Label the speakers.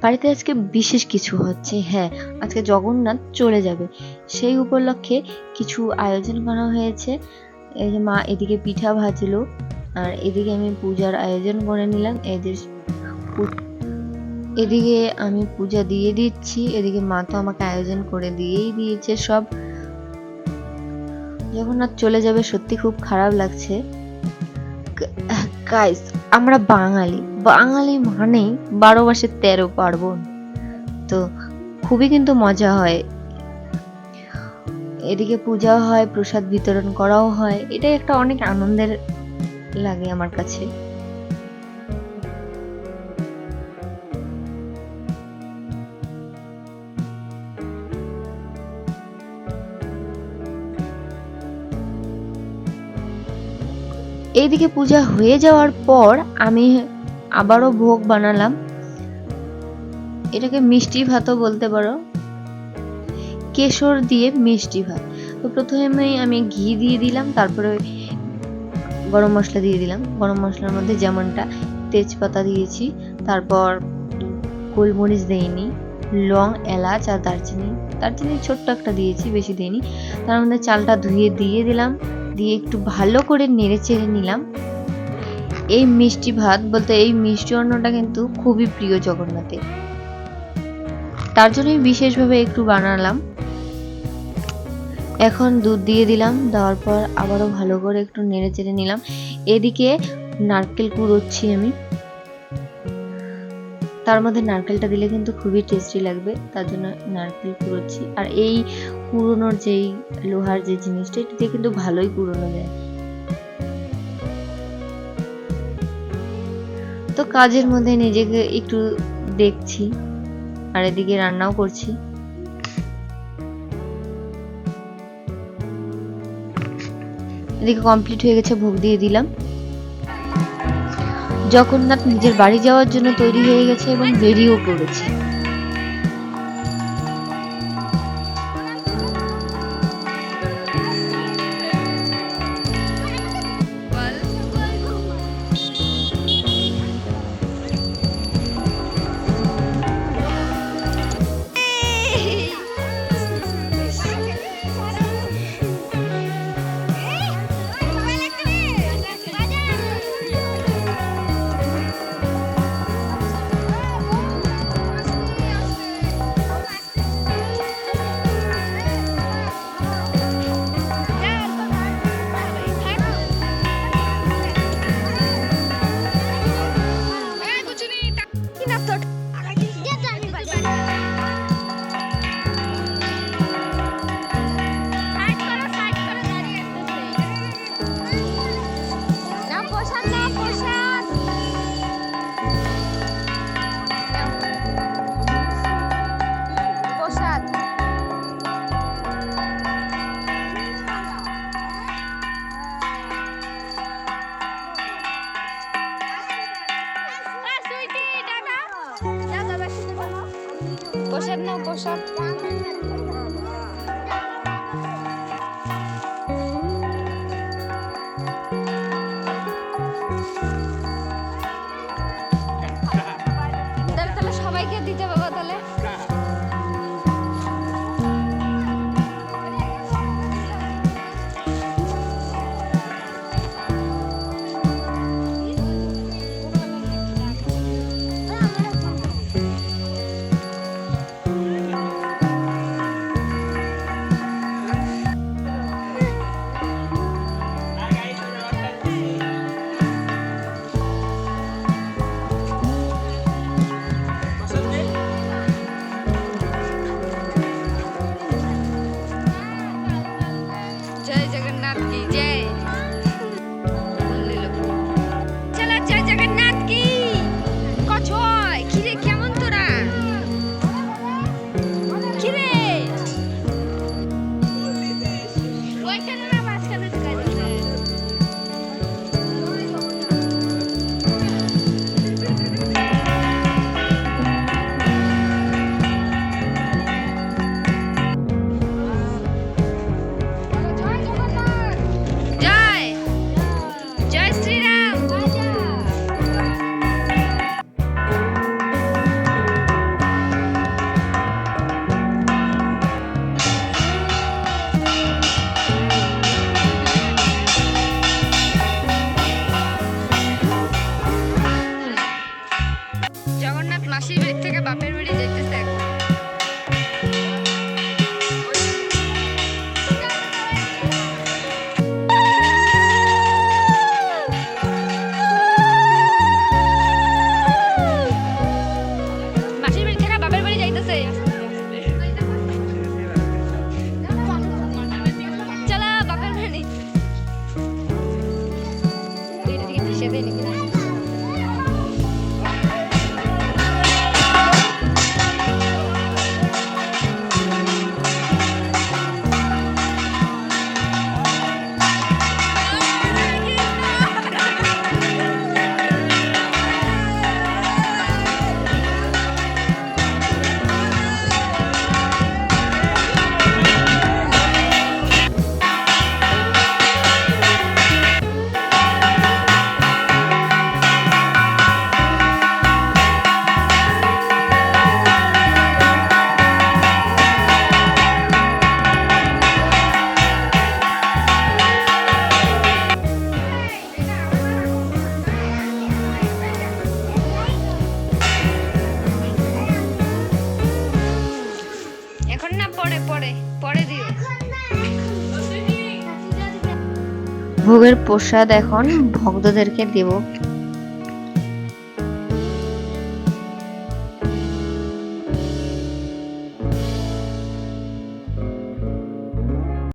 Speaker 1: বাড়িতে আজকে বিশেষ কিছু হচ্ছে। হ্যাঁ, আজকে জগন্নাথ চলে যাবে, সেই উপলক্ষে কিছু আয়োজন করা হয়েছে। এই যে মা এদিকে পিঠা ভাজলো, আর এদিকে আমি পূজার আয়োজন করে নিলাম। এদিকে আমি পূজা দিয়ে দিচ্ছি, এদিকে মা তো আমাকে আয়োজন করে দিয়েই দিয়েছে সব। জগন্নাথ চলে যাবে, সত্যি খুব খারাপ লাগছে। গাইস, আমরা বাঙালি, বাঙালি মানেই 12 মাসে 13 পার্বণ, তো খুবই কিন্তু মজা হয়। এদিকে পূজাও হয়, প্রসাদ বিতরণ করাও হয়, এটাই একটা অনেক আনন্দের লাগে আমার কাছে। এইদিকে পূজা হয়ে যাওয়ার পর আমি আবারও ভোগ বানালাম। এটাকে মিষ্টি ভাতও বলতে পারো, কেশর দিয়ে মিষ্টি ভাত। তো প্রথমে আমি ঘি দিয়ে দিলাম, তারপরে গরম মশলা দিয়ে দিলাম। গরম মশলার মধ্যে যেমনটা তেজপাতা দিয়েছি, তারপর গোলমরিচ দেইনি, লং, এলাচ আর দারচিনি। দারচিনি ছোট্ট একটা দিয়েছি, বেশি দিইনি। তার মধ্যে চালটা ধুয়ে দিয়ে দিলাম, দিয়ে একটু ভালো করে নেড়ে চেড়ে নিলাম। এই মিষ্টি ভাত বলতে এই মিষ্টি অন্নটা কিন্তু খুবই প্রিয় জগন্নাথের, তার জন্যই বিশেষভাবে একটু বানালাম। এখন দুধ দিয়ে দিলাম, দেওয়ার পর আবারও ভালো করে একটু নেড়ে চেড়ে নিলাম। এদিকে নারকেল কুড়োচ্ছি আমি, তার মধ্যে নারকেলটা দিলে কিন্তু খুবই টেস্টি লাগবে, তার জন্য নারকেল কুড়োচ্ছি। আর এই কুড়োনোর যেই লোহার যে জিনিসটা, এটা দিয়ে কিন্তু ভালোই কুড়োনো যায়। তো কাজের মধ্যে নিজেকে একটু দেখছি, আর এদিকে রান্নাও করছি। এদিকে কমপ্লিট হয়ে গেছে, ভোগ দিয়ে দিলাম। জগন্নাথ নিজের বাড়ি যাওয়ার জন্য তৈরি হয়ে গেছে এবং বেরিয়েও পড়েছে।
Speaker 2: প্রসাদ নাও, প্রসাদ। তাহলে সবাইকে দিতে বাবা তাহলে। মিশিয়ে দিই নাকি না? এখন না, পরে পরে পরে দিও।
Speaker 1: ভোগের প্রসাদ এখন ভক্তদেরকে দেব।